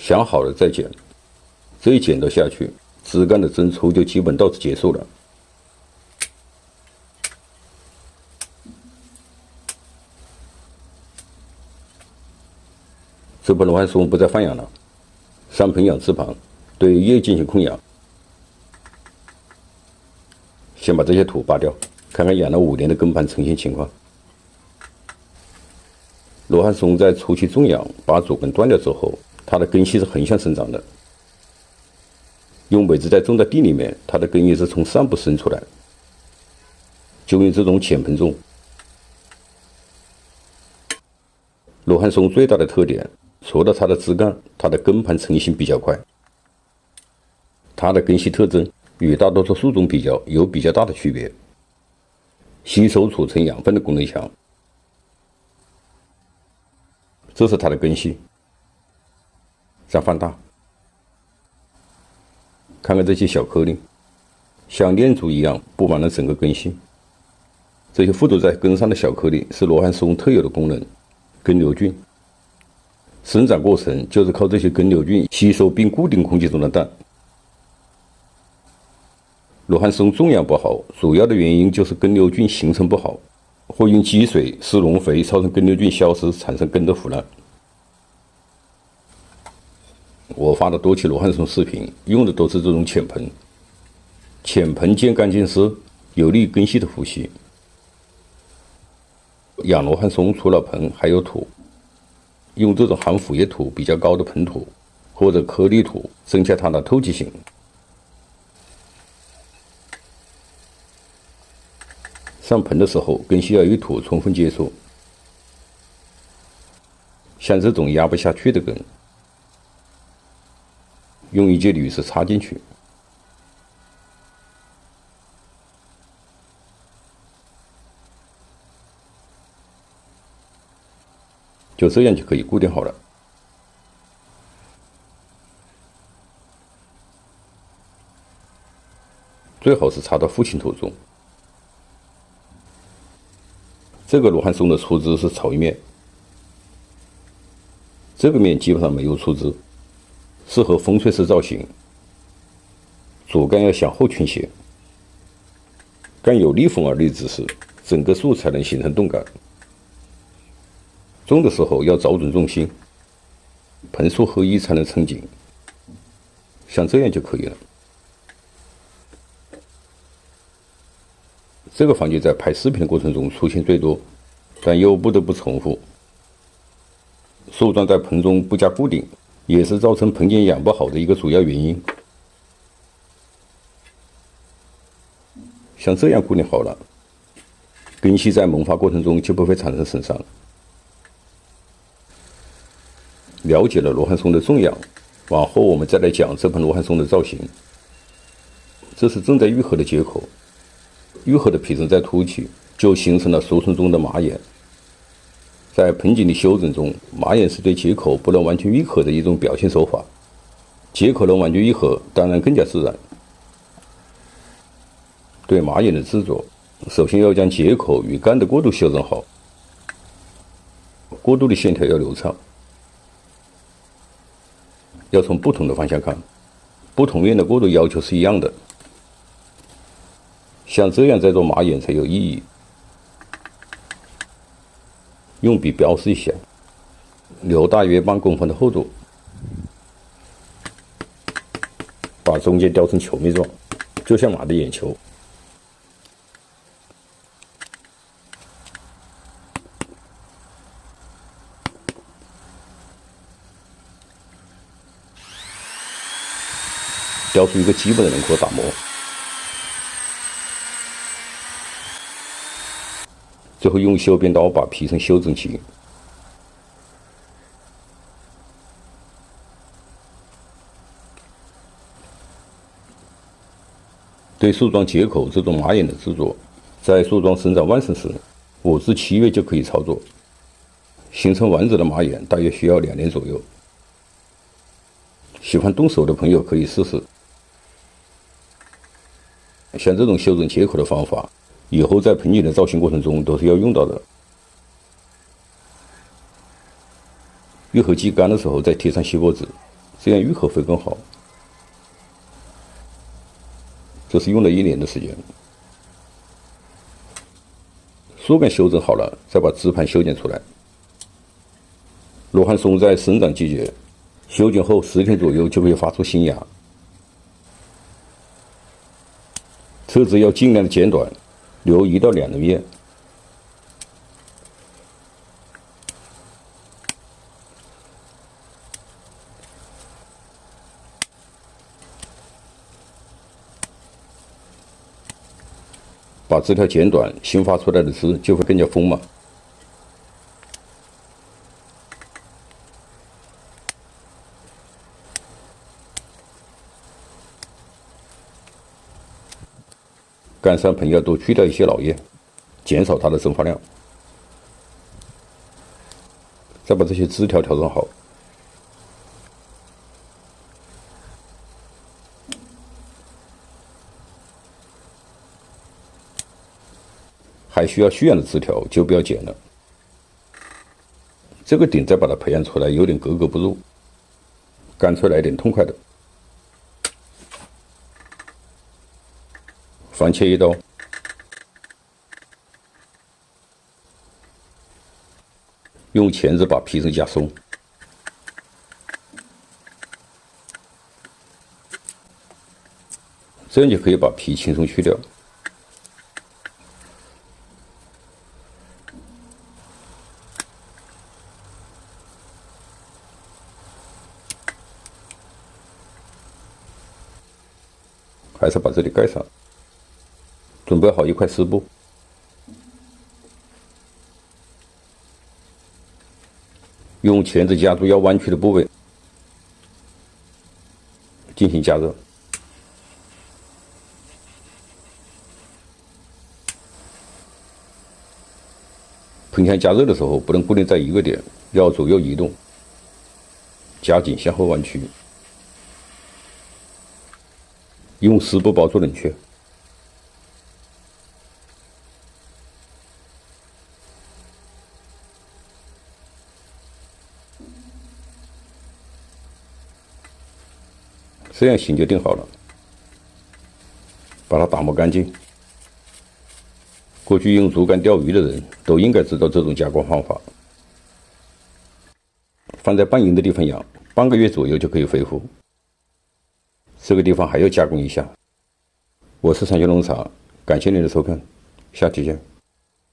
想好了再剪。这一剪刀下去，枝干的针抽就基本到此结束了。这盆罗汉松不再放养了，上盆养翅膀，对叶进行控养。先把这些土拔掉，看看养了5年的根盘成型情况。罗汉松在初期种养，把主根断掉之后，它的根系是横向生长的。用苇子在种在地里面，它的根也是从上部伸出来。就用这种浅盆种。罗汉松最大的特点，除了它的枝干，它的根盘成型比较快。它的根系特征与大多数树种比较有比较大的区别，吸收储存养分的功能强。这是它的根系，再放大，看看这些小颗粒，像念珠一样布满了整个根系。这些附着在根上的小颗粒是罗汉松特有的功能——根瘤菌。生长过程就是靠这些根瘤菌吸收并固定空气中的氮。罗汉松种养不好，主要的原因就是根瘤菌形成不好，或因积水、施农肥造成根瘤菌消失，产生根的腐烂。我发的多期罗汉松视频用的都是这种浅盆，浅盆见干见湿，有利根系的呼吸。养罗汉松除了盆还有土，用这种含腐叶土比较高的盆土或者颗粒土，增加它的透气性。上盆的时候，根系要与土充分接触。像这种压不下去的根，用一节铝丝插进去，就这样就可以固定好了。最好是插到父亲土中。这个罗汉松的出枝是朝一面，这个面基本上没有出枝，适合风吹式造型。主干要向后倾斜，干有逆风而立之势，整个树才能形成动感。种的时候要找准重心，盆树合一才能撑紧，像这样就可以了。这个环节在拍视频的过程中出现最多，但又不得不重复。树桩在盆中不加固定，也是造成盆景养不好的一个主要原因。像这样固定好了，根系在萌发过程中就不会产生损伤。了解了罗汉松的种养，往后我们再来讲这盆罗汉松的造型。这是正在愈合的结口，愈合的皮层在凸起，就形成了俗称中的马眼。在盆景的修整中，马眼是对结口不能完全愈合的一种表现手法。结口能完全愈合，当然更加自然。对马眼的制作，首先要将结口与干的过渡修整好，过渡的线条要流畅。要从不同的方向看，不同面的过渡要求是一样的。像这样再做马眼才有意义。用笔标示一下，留大约半公分的厚度，把中间雕成球面状，就像马的眼球。雕出一个基本的轮廓，打磨。最后用修边刀把皮层修整齐。对树桩结口这种马眼的制作，在树桩生长旺盛时，5至7月就可以操作。形成完整的马眼大约需要2年左右。喜欢动手的朋友可以试试。像这种修整结口的方法，以后在盆景的造型过程中都是要用到的。愈合剂干的时候再贴上锡箔纸，这样愈合会更好。这是用了1年的时间。树干修整好了，再把枝盘修剪出来。罗汉松在生长季节，修剪后10天左右就可以发出新芽。车子要尽量的剪短，留1到2人叶。把枝条剪短，新发出来的枝就会更加丰满。干山盆要多去掉一些老叶，减少它的蒸发量。再把这些枝条调整好。还需要蓄养的枝条就不要剪了。这个顶再把它培养出来，有点格格不入，干脆来点痛快的。反切1刀，用钳子把皮层夹松，这样就可以把皮轻松去掉。还是把这里盖上。准备好一块湿布，用钳子夹住要弯曲的部位，进行加热。喷枪加热的时候不能固定在一个点，要左右移动，加紧向后弯曲，用湿布包住冷却。这样型就定好了，把它打磨干净。过去用竹竿钓鱼的人都应该知道这种加工方法。放在半阴的地方养，半个月左右就可以恢复。这个地方还要加工一下。我是产学农场，感谢您的收看，下期见。